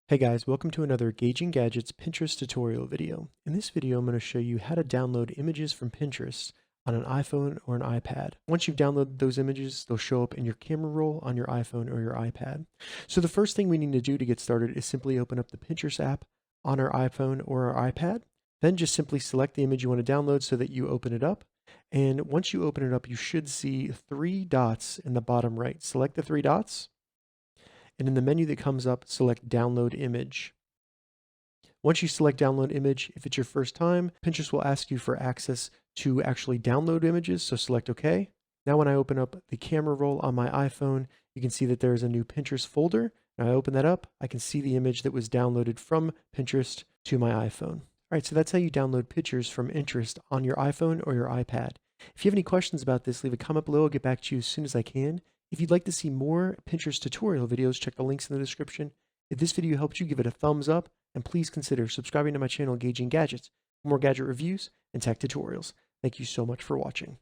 Hey guys, welcome to another Gauging Gadgets Pinterest tutorial video. In this video, I'm going to show you how to download images from Pinterest on an iPhone or an iPad. Once you've downloaded those images, they'll show up in your camera roll on your iPhone or your iPad. So the first thing we need to do to get started is simply open up the Pinterest app on our iPhone or our iPad. Then just simply select the image you want to download so that you open it up. And once you open it up, you should see three dots in the bottom right. Select the three dots. And in the menu that comes up, select Download Image. Once you select Download Image, if it's your first time, Pinterest will ask you for access to actually download images, so select OK. Now when I open up the camera roll on my iPhone, you can see that there is a new Pinterest folder. Now I open that up, I can see the image that was downloaded from Pinterest to my iPhone. All right, so that's how you download pictures from Pinterest on your iPhone or your iPad. If you have any questions about this, leave a comment below. I'll get back to you as soon as I can. If you'd like to see more Pinterest tutorial videos, check the links in the description. If this video helped you, give it a thumbs up, and please consider subscribing to my channel, Gauging Gadgets, for more gadget reviews and tech tutorials. Thank you so much for watching.